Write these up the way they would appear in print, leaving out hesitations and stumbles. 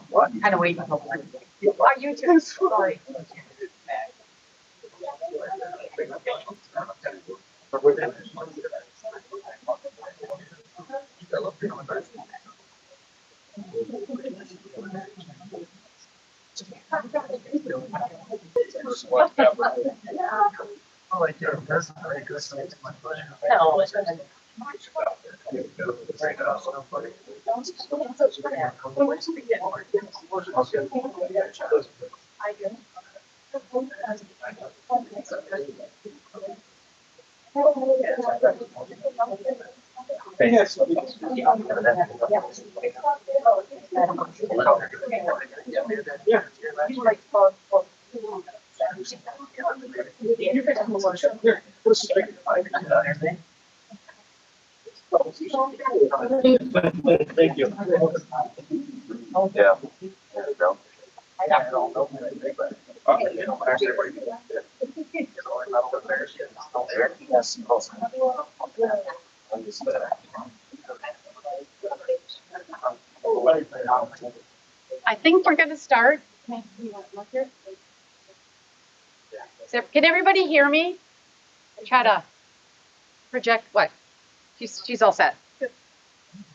What? Kind of waiting. Are you too? Sorry. No. Thank you. Yeah. There you go. I think we're going to start. Can everybody hear me? Try to project what? She's all set.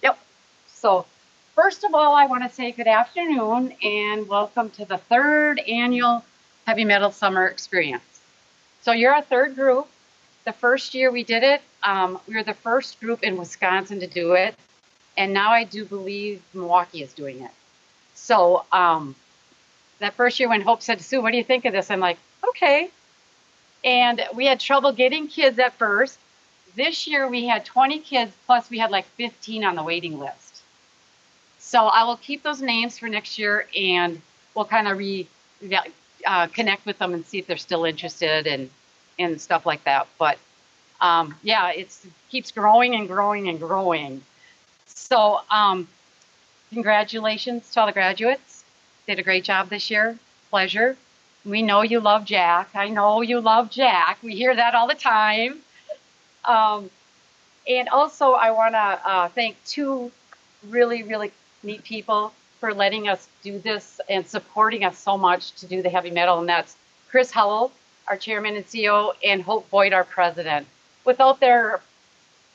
Yep. So first of all, I want to say good afternoon and welcome to the third annual Heavy Metal Summer Experience. So you're a third group. The first year we did it, we were the first group in Wisconsin to do it. And now I do believe Milwaukee is doing it. So that first year when Hope said, Sue, what do you think of this? I'm like, okay. And we had trouble getting kids at first. This year we had 20 kids, plus we had like 15 on the waiting list. So I will keep those names for next year and we'll kind of connect with them and see if they're still interested and stuff like that. But yeah, it keeps growing and growing and growing. So congratulations to all the graduates. Did a great job this year. Pleasure. We know you love Jack. I know you love Jack. We hear that all the time. And also I want to thank two really, really neat people for letting us do this and supporting us so much to do the heavy metal. And that's Chris Howell, our chairman and CEO, and Hope Boyd, our president. Without their,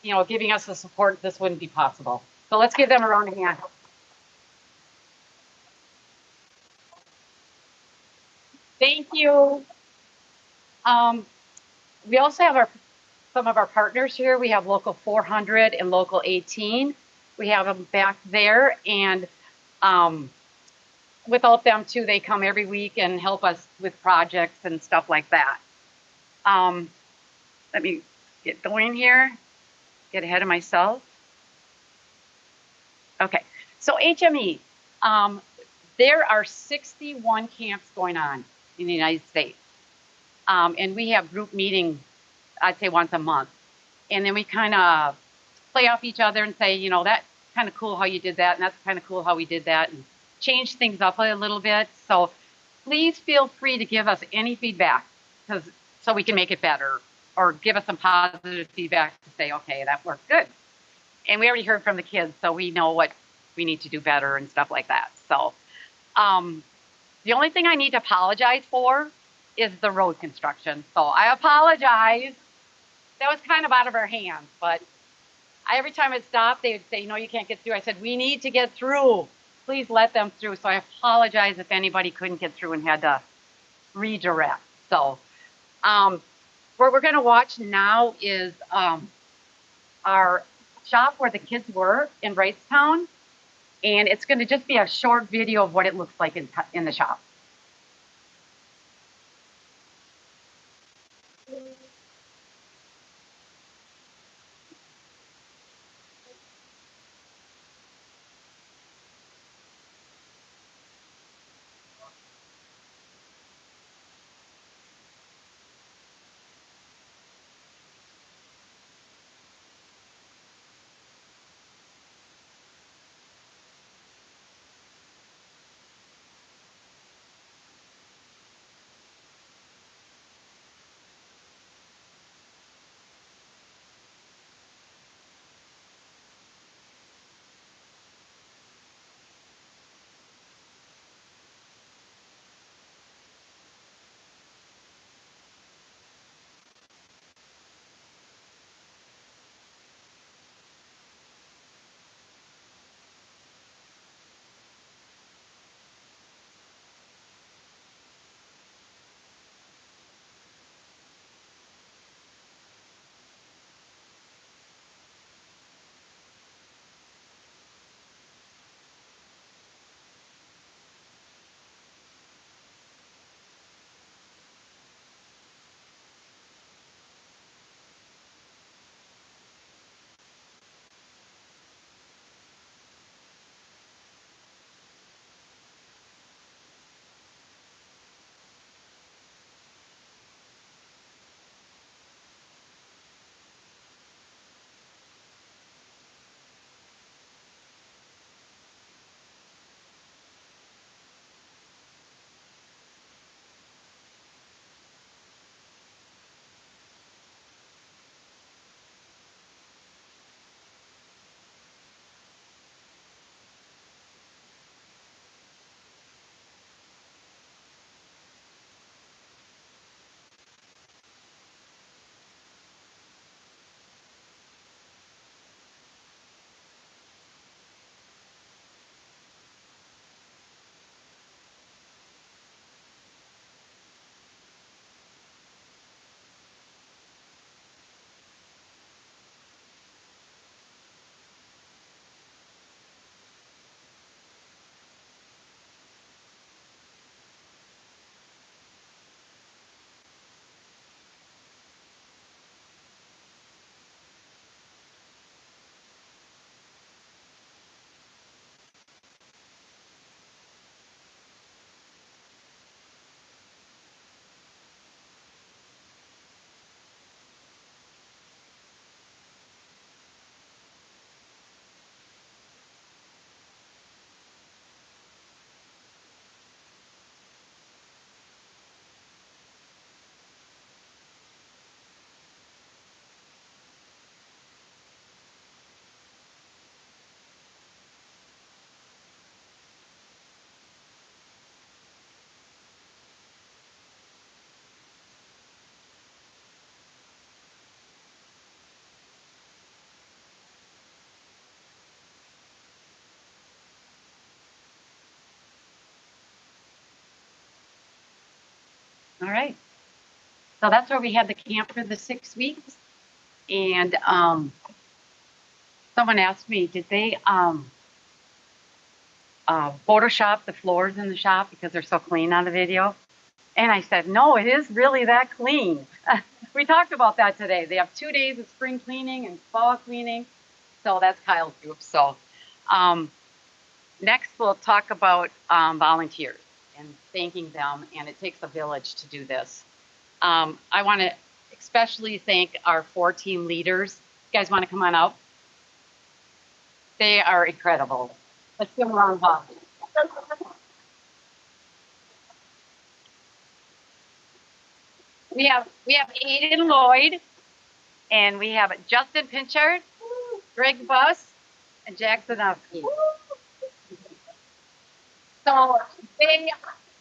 giving us the support, this wouldn't be possible. So let's give them a round of hand. Thank you. We also have some of our partners here. We have Local 400 and Local 18. We have them back there, and without them too, they come every week and help us with projects and stuff like that. Let me get going here, get ahead of myself. Okay, so HME, there are 61 camps going on in the United States. And we have group meetings, I'd say once a month. And then we kind of play off each other and say, that's kind of cool how you did that, and that's kind of cool how we did that, and change things up a little bit. So please feel free to give us any feedback so we can make it better, or give us some positive feedback to say, okay, that worked good. And we already heard from the kids, so we know what we need to do better and stuff like that. So the only thing I need to apologize for is the road construction. So I apologize. That was kind of out of our hands, but every time it stopped, they would say, you can't get through. I said, we need to get through. Please let them through. So I apologize if anybody couldn't get through and had to redirect. So what we're going to watch now is our shop where the kids were in Wrightstown. And it's going to just be a short video of what it looks like in the shop. All right. So that's where we had the camp for the 6 weeks. And someone asked me, did they Photoshop the floors in the shop because they're so clean on the video? And I said, no, it is really that clean. We talked about that today. They have 2 days of spring cleaning and fall cleaning. So that's Kyle's group. So next we'll talk about volunteers and thanking them. And it takes a village to do this. I want to especially thank our 4 team leaders. You guys want to come on out? They are incredible. Let's give them a round of applause. We have Aiden Lloyd, and we have Justin Pinchard, Greg Buss, and Jackson Upke. So they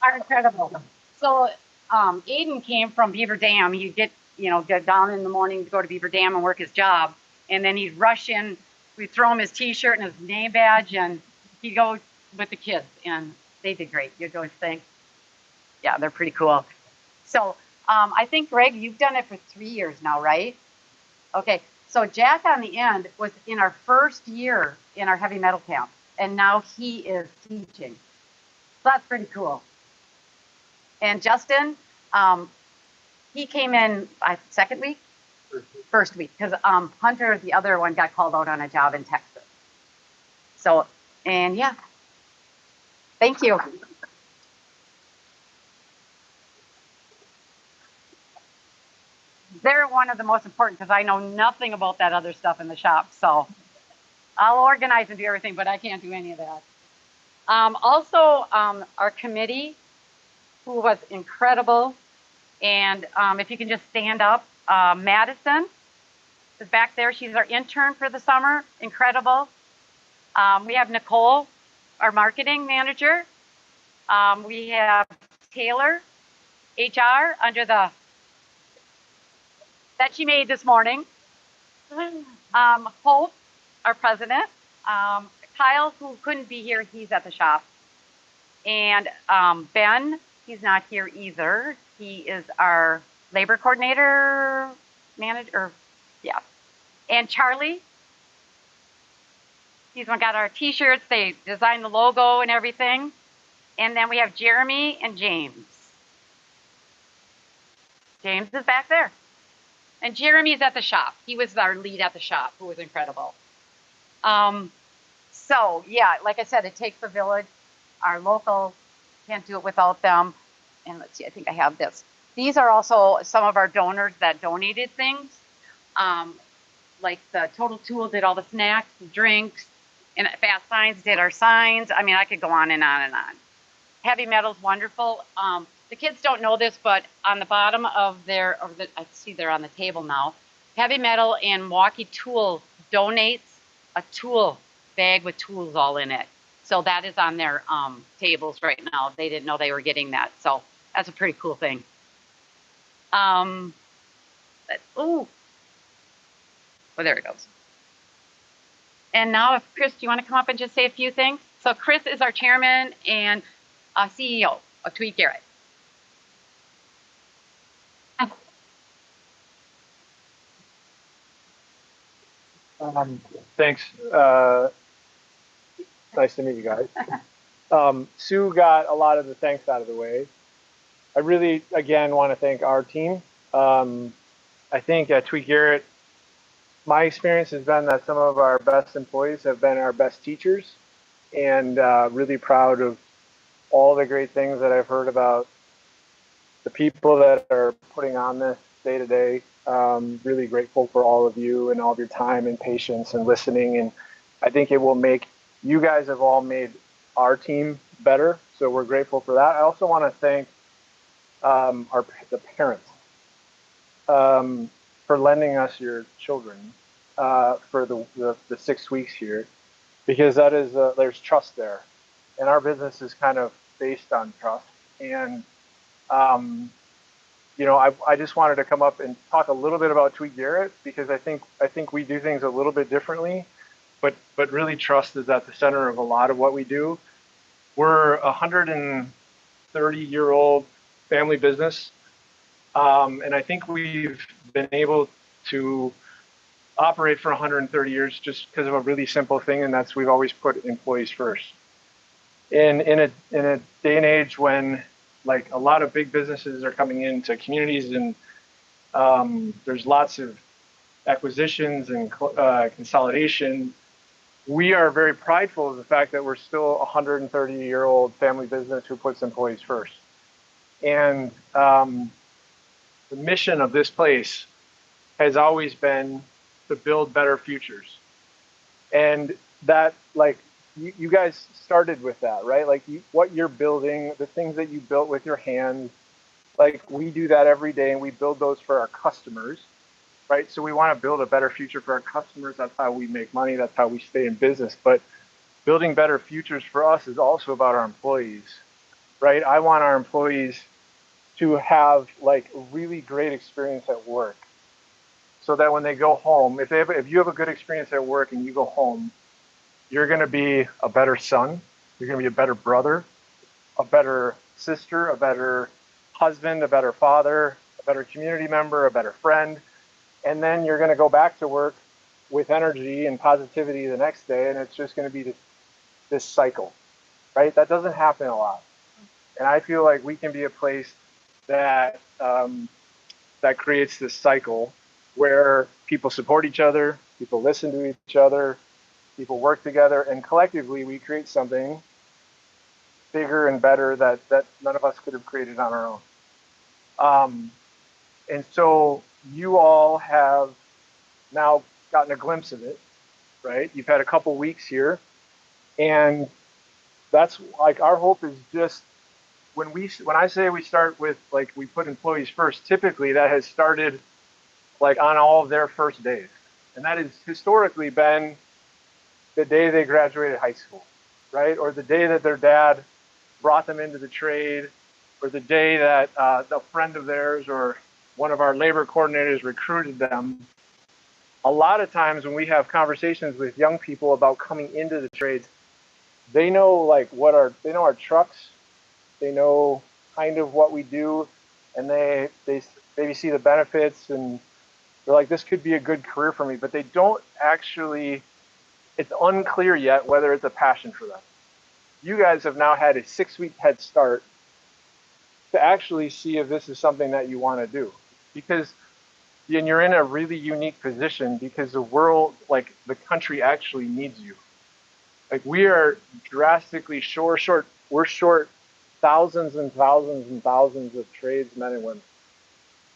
are incredible. So Aiden came from Beaver Dam. He'd get down in the morning to go to Beaver Dam and work his job, and then he'd rush in. We'd throw him his T-shirt and his name badge, and he'd go with the kids, and they did great. You're going to think, yeah, they're pretty cool. So I think, Greg, you've done it for 3 years now, right? Okay. So Jack on the end was in our first year in our heavy metal camp, and now he is teaching. So that's pretty cool. And Justin, he came in second week? First week, because Hunter, the other one, got called out on a job in Texas. So, and yeah, thank you. They're one of the most important because I know nothing about that other stuff in the shop. So I'll organize and do everything, but I can't do any of that. Also, our committee, who was incredible. And if you can just stand up, Madison is back there. She's our intern for the summer. Incredible. We have Nicole, our marketing manager. We have Taylor, HR, under the that she made this morning. Hope, our president. Kyle, who couldn't be here, he's at the shop. And Ben, he's not here either. He is our labor coordinator, manager, yeah. And Charlie, he's one got our T-shirts. They designed the logo and everything. And then we have Jeremy and James. James is back there. And Jeremy's at the shop. He was our lead at the shop, who was incredible. So, yeah, like I said, it takes a village. Our local can't do it without them. And let's see, I think I have this. These are also some of our donors that donated things. Like the Total Tool did all the snacks, the drinks, and Fast Signs did our signs. I mean, I could go on and on and on. Heavy Metal's wonderful. The kids don't know this, but on the bottom of I see they're on the table now. Heavy Metal and Milwaukee Tool donates a tool bag with tools all in it. So that is on their tables right now. They didn't know they were getting that. So that's a pretty cool thing. Oh, there it goes. And now if Chris, do you want to come up and just say a few things? So Chris is our chairman and CEO of Tweet Garrett. Thanks. Nice to meet you guys. Sue got a lot of the thanks out of the way. I really, again, want to thank our team. I think at Tweet Garrett, my experience has been that some of our best employees have been our best teachers, and really proud of all the great things that I've heard about the people that are putting on this day to day. Really grateful for all of you and all of your time and patience and listening. And I think it will make, you guys have all made our team better. So we're grateful for that. I also want to thank the parents for lending us your children for the 6 weeks here, because that is there's trust there, and our business is kind of based on trust. And I just wanted to come up and talk a little bit about Tweet Garrett, because I think we do things a little bit differently, but really trust is at the center of a lot of what we do. We're a 130-year-old family business. And I think we've been able to operate for 130 years just because of a really simple thing, and that's we've always put employees first. In a day and age when like a lot of big businesses are coming into communities and there's lots of acquisitions and consolidation, we are very prideful of the fact that we're still a 130-year-old family business who puts employees first. And the mission of this place has always been to build better futures. And that, like, you guys started with that, right? Like, what you're building, the things that you built with your hands, like, we do that every day, and we build those for our customers, right? So we want to build a better future for our customers. That's how we make money. That's how we stay in business. But building better futures for us is also about our employees, right? I want our employees to have like a really great experience at work, so that when they go home, if you have a good experience at work and you go home, you're going to be a better son, you're going to be a better brother, a better sister, a better husband, a better father, a better community member, a better friend. And then you're going to go back to work with energy and positivity the next day, and it's just going to be this cycle, right? That doesn't happen a lot. And I feel like we can be a place that that creates this cycle where people support each other, people listen to each other, people work together, and collectively we create something bigger and better that none of us could have created on our own. And so you all have now gotten a glimpse of it, right? You've had a couple weeks here, and that's like our hope is just when I say we start with like we put employees first, typically that has started like on all of their first days. And that has historically been the day they graduated high school, right? Or the day that their dad brought them into the trade, or the day that a friend of theirs or one of our labor coordinators recruited them. A lot of times when we have conversations with young people about coming into the trades, they know like they know our trucks, they know kind of what we do, and they maybe see the benefits, and they're like, this could be a good career for me, but they don't actually, it's unclear yet whether it's a passion for them. You guys have now had a 6-week head start to actually see if this is something that you want to do, because and you're in a really unique position because the world, like the country actually needs you. Like we are drastically we're short thousands and thousands and thousands of tradesmen and women.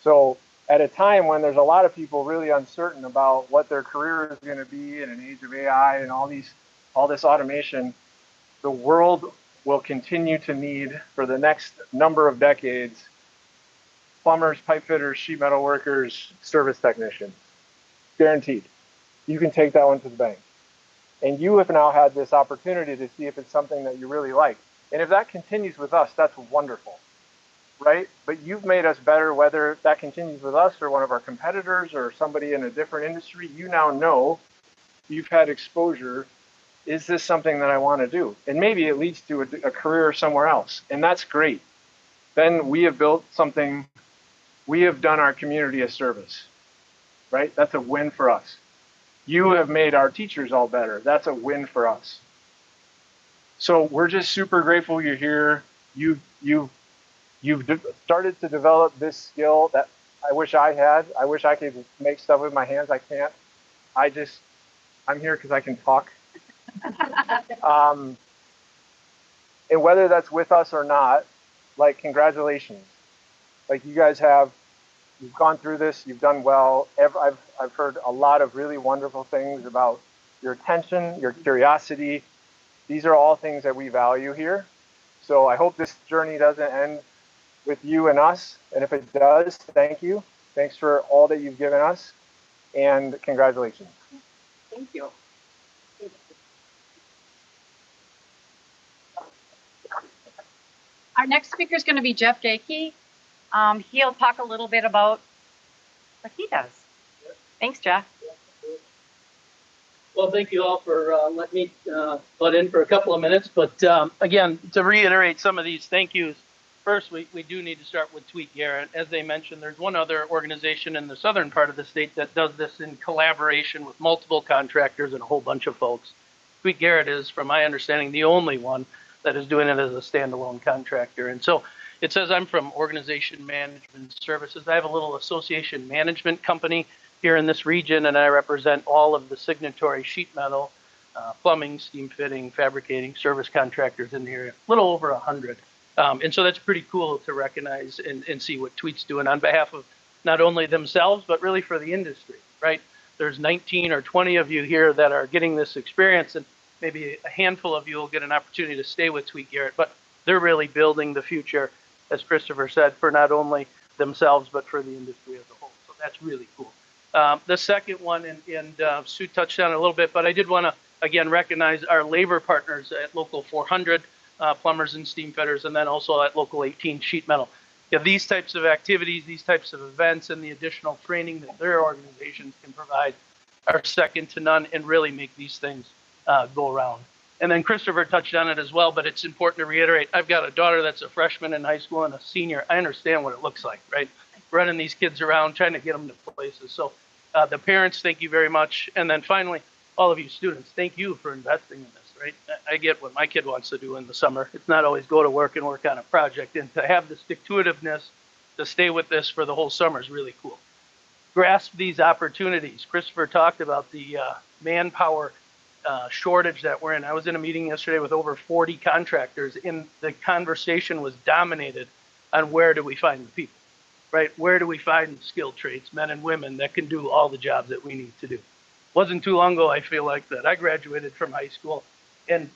So at a time when there's a lot of people really uncertain about what their career is going to be in an age of AI and all this automation, the world will continue to need for the next number of decades plumbers, pipe fitters, sheet metal workers, service technicians. Guaranteed. You can take that one to the bank. And you have now had this opportunity to see if it's something that you really like. And if that continues with us, that's wonderful, right? But you've made us better, whether that continues with us or one of our competitors or somebody in a different industry. You now know, you've had exposure. Is this something that I want to do? And maybe it leads to a career somewhere else. And that's great. Then we have built something, we have done our community a service, right? That's a win for us. You have made our teachers all better. That's a win for us. So we're just super grateful you're here. You've started to develop this skill that I wish I had. I wish I could make stuff with my hands. I can't. I'm here because I can talk. And whether that's with us or not, like, congratulations. Like, you guys you've gone through this, you've done well. I've heard a lot of really wonderful things about your attention, your curiosity. These are all things that we value here. So I hope this journey doesn't end with you and us. And if it does, thank you. Thanks for all that you've given us. And congratulations. Thank you. Our next speaker is going to be Jeff Gakey. He'll talk a little bit about what he does. Thanks, Jeff. Well, thank you all for letting me butt in for a couple of minutes. But again, to reiterate some of these thank yous. first, we do need to start with Tweet Garrett. As they mentioned, there's one other organization in the southern part of the state that does this in collaboration with multiple contractors and a whole bunch of folks. Tweet Garrett is, from my understanding, the only one that is doing it as a standalone contractor. And so it says I'm from Organization Management Services. I have a little association management company here in this region, and I represent all of the signatory sheet metal, plumbing, steam fitting, fabricating, service contractors in the area, a little over 100. And so that's pretty cool to recognize and see what Tweet's doing on behalf of not only themselves, but really for the industry, right? There's 19 or 20 of you here that are getting this experience, and maybe a handful of you will get an opportunity to stay with Tweet Garrett, but they're really building the future, as Christopher said, for not only themselves, but for the industry as a whole. So that's really cool. The second one, and Sue touched on it a little bit, but I did want to, again, recognize our labor partners at Local 400, plumbers and steam fitters, and then also at Local 18 sheet metal. These types of activities, these types of events, and the additional training that their organizations can provide are second to none and really make these things go around. And then Christopher touched on it as well, but it's important to reiterate, I've got a daughter that's a freshman in high school and a senior. I understand what it looks like, right? Running these kids around, trying to get them to places. So the parents, thank you very much. And then finally, all of you students, thank you for investing in this, right? I get what my kid wants to do in the summer. It's not always go to work and work on a project. And to have the stick-to-itiveness to stay with this for the whole summer is really cool. Grasp these opportunities. Christopher talked about the manpower shortage that we're in. I was in a meeting yesterday with over 40 contractors, and the conversation was dominated on where do we find the people, right? Where do we find skilled trades, men and women that can do all the jobs that we need to do? Wasn't too long ago, I feel like, that I graduated from high school, and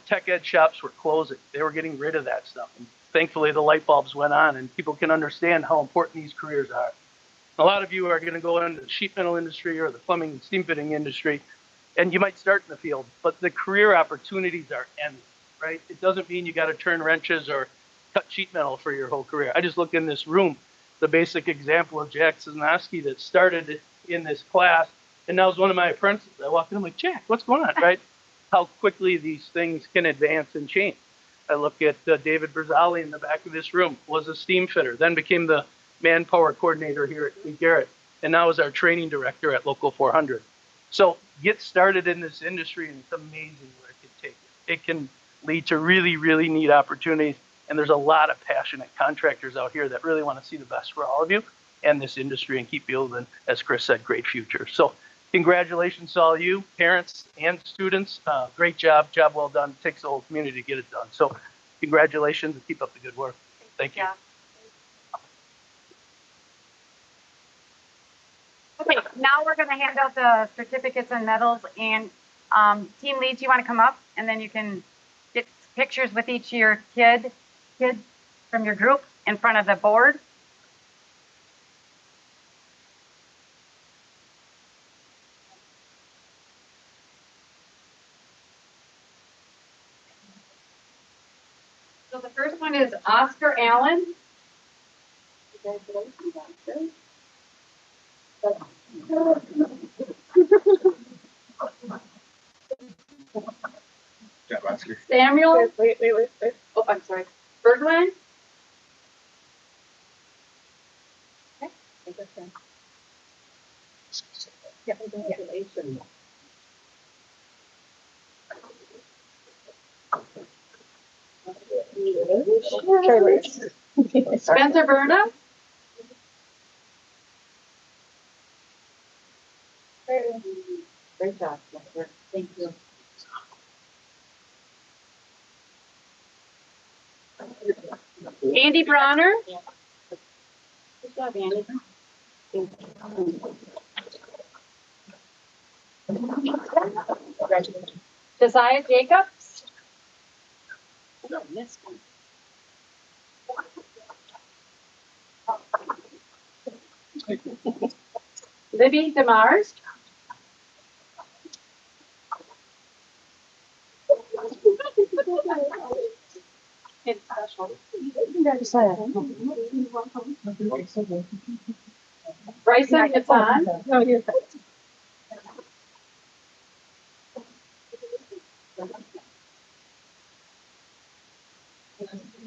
tech ed shops were closing. They were getting rid of that stuff. And thankfully, the light bulbs went on, and people can understand how important these careers are. A lot of you are going to go into the sheet metal industry or the plumbing and steam fitting industry, and you might start in the field, but the career opportunities are endless, right? It doesn't mean you got to turn wrenches or cut sheet metal for your whole career. I just look in this room, the basic example of Jack Cisnowski that started in this class, and now is one of my apprentices. I walk in, I'm like, Jack, what's going on, right? How quickly these things can advance and change. I look at David Berzali in the back of this room, was a steam fitter, then became the manpower coordinator here at Tweet Garrett, and now is our training director at Local 400. So get started in this industry, and it's amazing where it can take you. It can lead to really, really neat opportunities, and there's a lot of passionate contractors out here that really want to see the best for all of you and this industry and keep building, as Chris said, great future. So congratulations to all you, parents and students. Great job well done. It takes the whole community to get it done. So congratulations and keep up the good work. Thank you. Okay, now we're going to hand out the certificates and medals, and team leads, you want to come up, and then you can get pictures with each of your kids from your group in front of the board. So the first one is Oscar Allen. Congratulations, Oscar. Samuel. Wait. Oh, I'm sorry. Bergland. Okay. Yeah, congratulations. Spencer Berna. Great job. Thank you. Andy Bronner. Good job, Andy. Josiah Jacobs. Oh, missed one. Libby DeMars. It's special. Bryson Gatan. No, you're fine.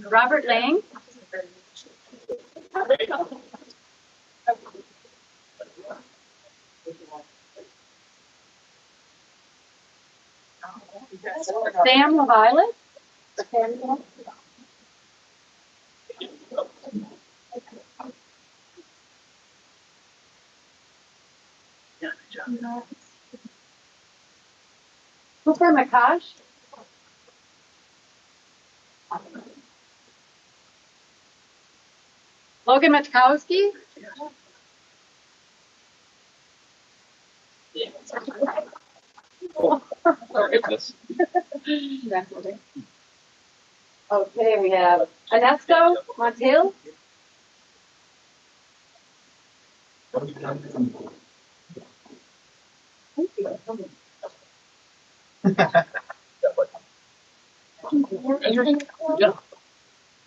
Robert Lang. Sam LaViolet? Cooper McCosh? Logan Michkowski? Forgiveness. Okay, we have Anesco Montiel.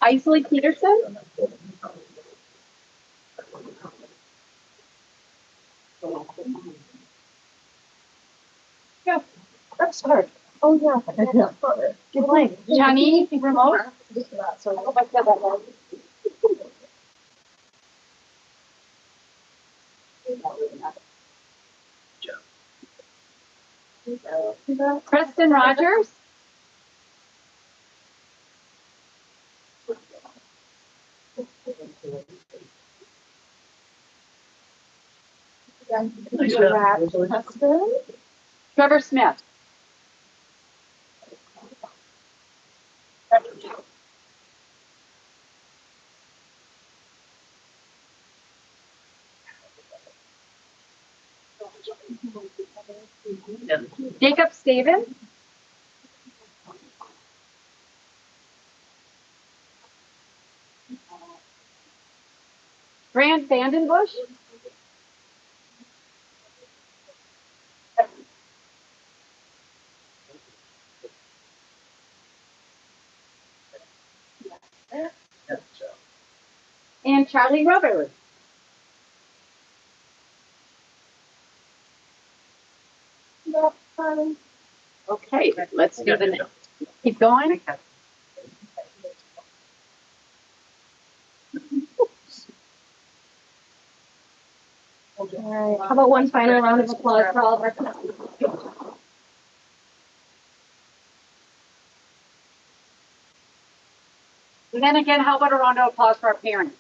Isley Peterson. Yeah, that's hard. Oh, yeah. Good point. Johnny Remote. I hope I said that right. Preston Rogers. Trevor Smith. Jacob Staven. Grant Vandenbush. And Charlie Rubber. Okay, let's do the next. Keep going. All right. How about one final round of applause for all of our contestants? And then again, how about a round of applause for our parents?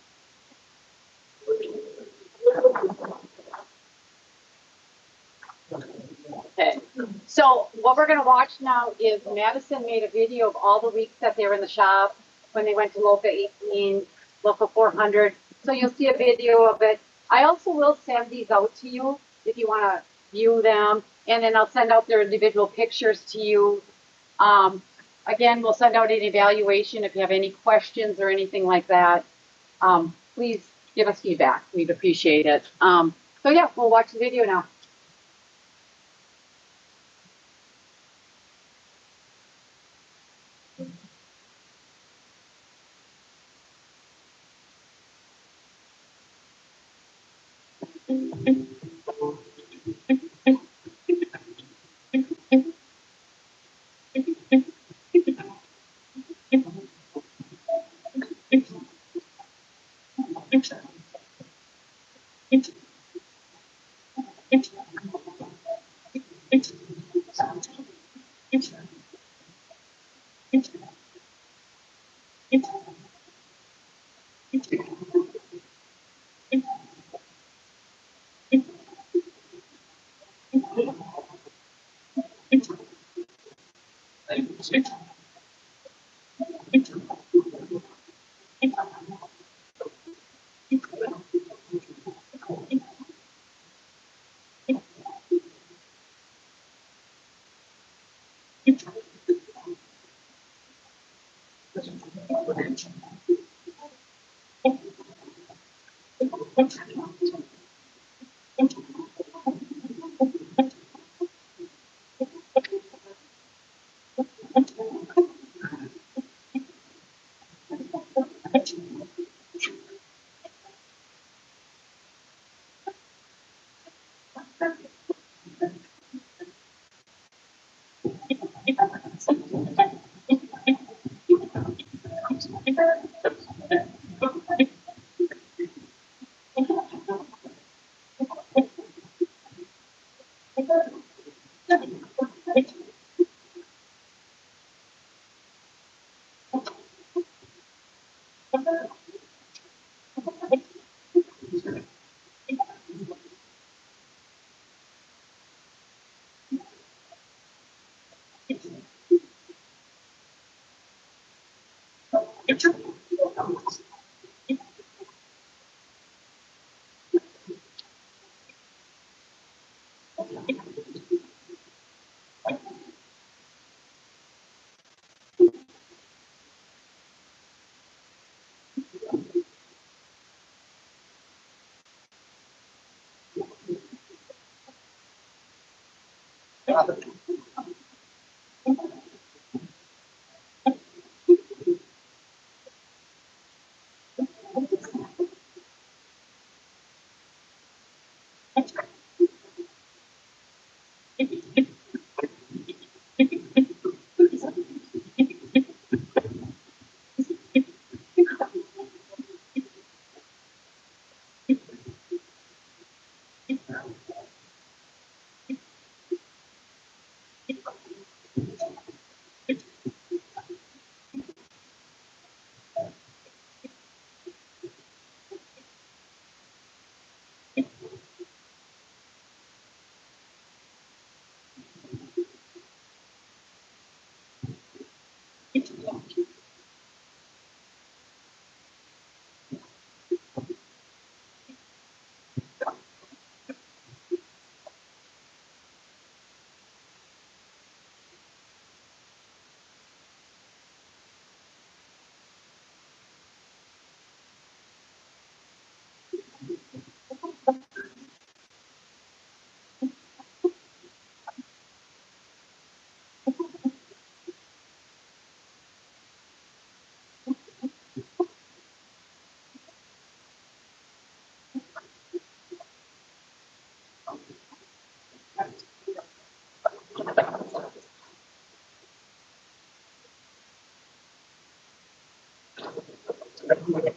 Okay. So what we're going to watch now is Madison made a video of all the weeks that they were in the shop when they went to Local 18, Local 400. So you'll see a video of it. I also will send these out to you if you want to view them. And then I'll send out their individual pictures to you. Again, we'll send out an evaluation if you have any questions or anything like that. Please give us feedback. We'd appreciate it. So yeah, we'll watch the video now.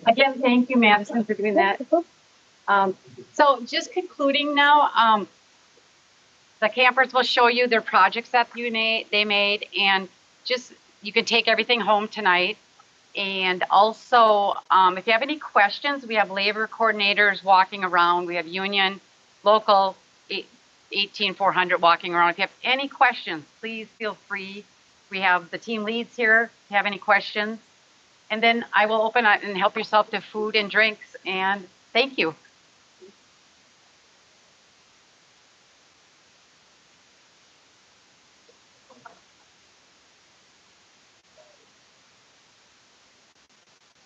Again, thank you, Madison, for doing that. So just concluding now, the campers will show you their projects that they made, and just you can take everything home tonight. And also, if you have any questions, we have labor coordinators walking around. We have union, local, 18400 walking around. If you have any questions, please feel free. We have the team leads here if you have any questions. And then I will open it and help yourself to food and drinks. And thank you.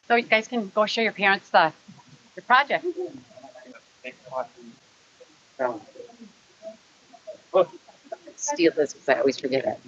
So you guys can go show your parents your project. Steal this because I always forget it.